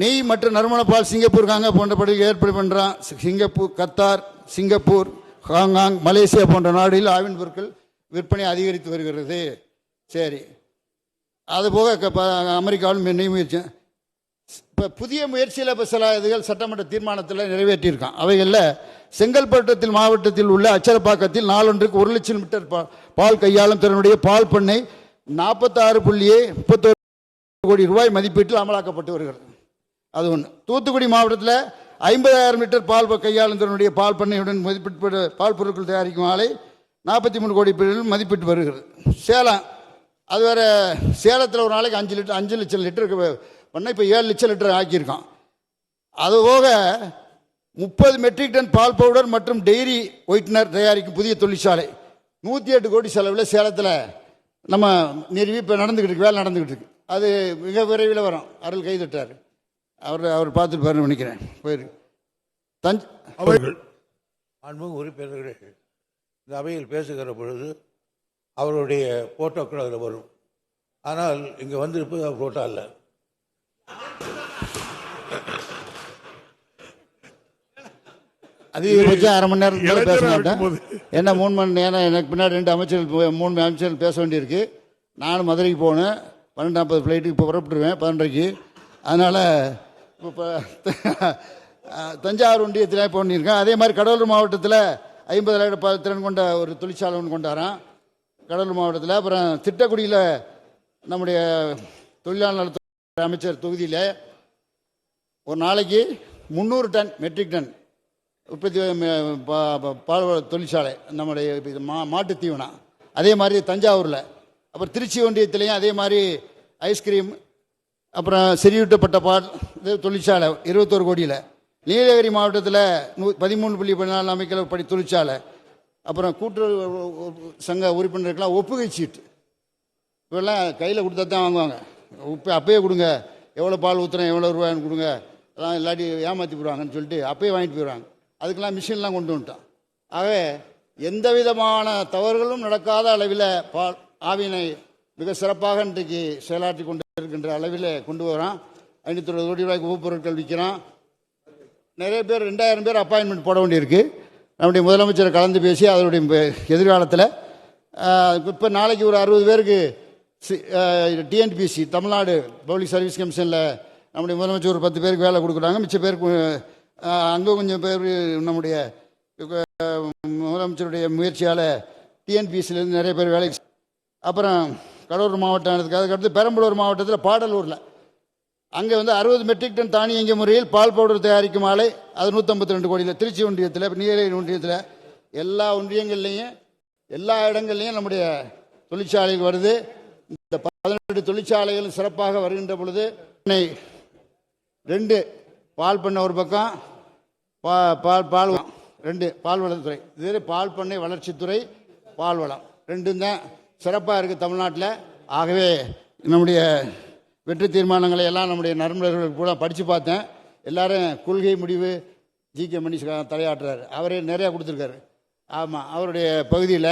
நெய் மற்றும் நறுமண பால் சிங்கப்பூர் காங்க போன்றபடி ஏற்பாடு பண்ணுறான். Singapore, Qatar, Singapore, Hong Kong, Malaysia போன்ற நாடுகளில் ஆவின் பொருட்கள் விற்பனை அதிகரித்து வருகிறது. சரி, அதுபோக அமெரிக்காவில் நெய் முயற்சி. இப்போ புதிய முயற்சியில் இப்போ சில இதுகள் சட்டமன்ற தீர்மானத்தில் நிறைவேற்றியிருக்கான். அவைகளில் செங்கல்பட்டு மாவட்டத்தில் உள்ள அச்சரப்பாக்கத்தில் நாளொன்றுக்கு 1 லட்சம் லிட்டர் பால் கையாளும் திறனுடைய பால் பண்ணை 46.31 கோடி ரூபாய் மதிப்பீட்டில் அமலாக்கப்பட்டு வருகிறது. அது ஒன்று. தூத்துக்குடி மாவட்டத்தில் 50,000 லிட்டர் பால் கையாளும் திறனுடைய பால் பண்ணையுடன் மதிப்பீட்டு பால் பொருட்கள் தயாரிக்கும் ஆலை 43 கோடி மதிப்பீட்டு வருகிறது. சேலம், அது வேற, சேலத்தில் ஒரு நாளைக்கு 5 லட்சம் லிட்டருக்கு பண்ண இப்போ 7 லட்சம் லிட்டர் ஆக்கியிருக்கான். அதுபோக 30 மெட்ரிக் டன் பால் பவுடர் மற்றும் டெய்ரி ஒயிட்னர் தயாரிக்கும் புதிய தொழிற்சாலை 108 கோடி செலவில் சேலத்தில் நம்ம நிறுவி இப்போ நடந்துக்கிட்டு இருக்கு, வேலை நடந்துக்கிட்டு இருக்கு. அது மிக விரைவில் வரும். அருள் கைதட்டார், அவர் பார்த்துட்டு பாருன்னு நினைக்கிறேன். போயிருக்கு. அவர்கள் அன்பு உறுப்பினர்களே, இந்த அவையில் பேசுகிற பொழுது அவருடைய போட்டோக்கள் அதில் வரும். ஆனால் இங்கே வந்திருப்பது அவர் போட்டோ அல்ல. அதிகபட்சம் அரை மணி நேரம் பேச மாட்டேன். என்ன 3 மணி நேரம் எனக்கு பின்னாடி 3 அமைச்சர்கள் பேச வேண்டியிருக்கு. நானும் மதுரைக்கு போனேன். 12:40 ஃப்ளைட்டுக்கு இப்போ புறப்பட்டுருவேன் 12:30க்கு. அதனால் இப்போ தஞ்சாவூர் ஒன்றியத்தில் இப்போ பண்ணியிருக்கேன். அதே மாதிரி கடலூர் மாவட்டத்தில் 50,000 திறன் கொண்ட ஒரு தொழிற்சாலை ஒன்று கொண்டாரான் கடலூர் மாவட்டத்தில். அப்புறம் திட்டக்குடியில் நம்முடைய தொழிலாளர் நலத்துறை அமைச்சர் தொகுதியில் ஒரு நாளைக்கு 300 டன் மெட்ரிக் டன் உற்பத்தி பால் தொழிற்சாலை நம்முடைய மாட்டு தீவனம். அதே மாதிரி தஞ்சாவூரில், அப்புறம் திருச்சி ஒன்றியத்திலையும் அதே மாதிரி ஐஸ்கிரீம், அப்புறம் செறிவூட்டப்பட்ட பால் தொழிற்சாலை 21 கோடியில். நீலகிரி மாவட்டத்தில் 13.14 அமைக்கல தொழிற்சாலை. அப்புறம் கூட்டுறவு சங்க உறுப்பினருக்கெல்லாம் ஒப்புகை சீட்டு இப்பெல்லாம் கையில் கொடுத்தா தான் வாங்குவாங்க. அப்பயே கொடுங்க, எவ்வளோ பால் ஊற்றுறேன், எவ்வளோ ரூபாய்னு கொடுங்க, அதான் இல்லாட்டி ஏமாற்றி போடுவாங்கன்னு சொல்லிட்டு அப்பயே வாங்கிட்டு போயிடுவாங்க. அதுக்கெல்லாம் மிஷின்லாம் கொண்டு வந்துட்டான். ஆகவே எந்த விதமான தவறுகளும் நடக்காத அளவில் பால் ஆவினை மிக சிறப்பாக இன்றைக்கு செயலாற்றி கொண்டு இருக்கின்ற அளவில் கொண்டு வரான். 520 கோடி ரூபாய்க்கு உபப்பொருட்கள் விற்கிறான். நிறைய பேர் 2000 பேர் அப்பாயின்மெண்ட் போட வேண்டியிருக்கு. நம்முடைய முதலமைச்சரை கலந்து பேசி அதனுடைய எதிர்காலத்தில் இப்போ நாளைக்கு ஒரு 60 பேருக்கு டிஎன்பிசி தமிழ்நாடு பப்ளிக் சர்வீஸ் கமிஷனில் நம்முடைய முதலமைச்சர் ஒரு 10 பேருக்கு வேலை கொடுக்குறாங்க. மிச்ச பேருக்கு அங்கே கொஞ்சம் பேர் நம்முடைய முதலமைச்சருடைய முயற்சியால் டிஎன்பிசியிலேருந்து நிறைய பேர் வேலைக்கு. அப்புறம் கடலூர் மாவட்டம், அதுக்கடுத்து பெரம்பலூர் மாவட்டத்தில் பாடலூரில் அங்கே 60 மெட்ரிக் டன் தானியங்கி முறையில் பால் பவுடர் தயாரிக்கும் ஆலை, அது 152 கோடியில். திருச்சி ஒன்றியத்தில், நீலகிரி ஒன்றியத்தில், எல்லா ஒன்றியங்கள்லையும் எல்லா இடங்கள்லையும் நம்முடைய தொழிற்சாலைகள் வருது. இந்த 18 தொழிற்சாலைகளும் சிறப்பாக வருகின்ற பொழுது 2 பால் பண்ணை ஒரு பக்கம், பால் 2 பால் வளத்துறை, இது பால் பண்ணை வளர்ச்சித்துறை, பால் வளம் 2 தான் சிறப்பாக இருக்குது தமிழ்நாட்டில். ஆகவே நம்முடைய வெற்றி தீர்மானங்களை எல்லாம் நம்முடைய நண்பர்களுக்கு கூட படித்து பார்த்தேன். எல்லாரும் கொள்கை முடிவு ஜி.கே. மணி தலையாட்டுறாரு. அவரே நிறையா கொடுத்துருக்காரு. ஆமாம், அவருடைய பகுதியில்.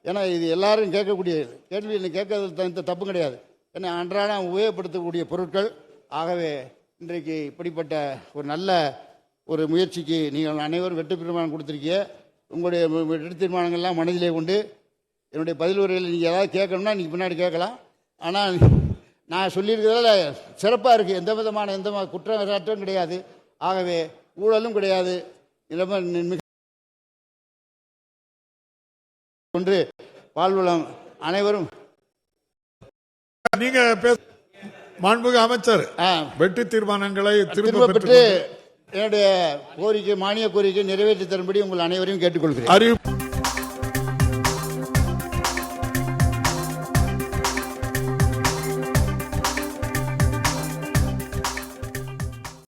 ஏன்னா இது எல்லாரும் கேட்கக்கூடிய கேள்வி, கேட்கறது தப்பு கிடையாது. ஏன்னா அன்றாடம் உபயோகப்படுத்தக்கூடிய பொருட்கள். ஆகவே இன்றைக்கு இப்படிப்பட்ட ஒரு நல்ல ஒரு முயற்சிக்கு நீங்கள் அனைவரும் வெற்றி தீர்மானம் கொடுத்துருக்கீங்க. உங்களுடைய வெற்றி தீர்மானங்கள்லாம் மனதிலே கொண்டு என்னுடைய பதில் உரையில் நீங்கள் ஏதாவது கேட்கணும்னா நீங்கள் பின்னாடி கேட்கலாம். ஆனால் நான் சொல்லியிருக்கிறதால சிறப்பாக இருக்குது. எந்த விதமான குற்றச்சாட்டும் கிடையாது. ஆகவே ஊழலும் கிடையாது. ஒன்று பால்வளம் அனைவரும். நீங்க மாண்புமிகு அமைச்சர் வெற்றி தீர்மானங்களை திரும்ப பெற்று என்னுடைய கோரிக்கை, மானிய கோரிக்கை நிறைவேற்றி தரும்படி உங்கள் அனைவரையும் கேட்டுக்கொள்கிறேன்.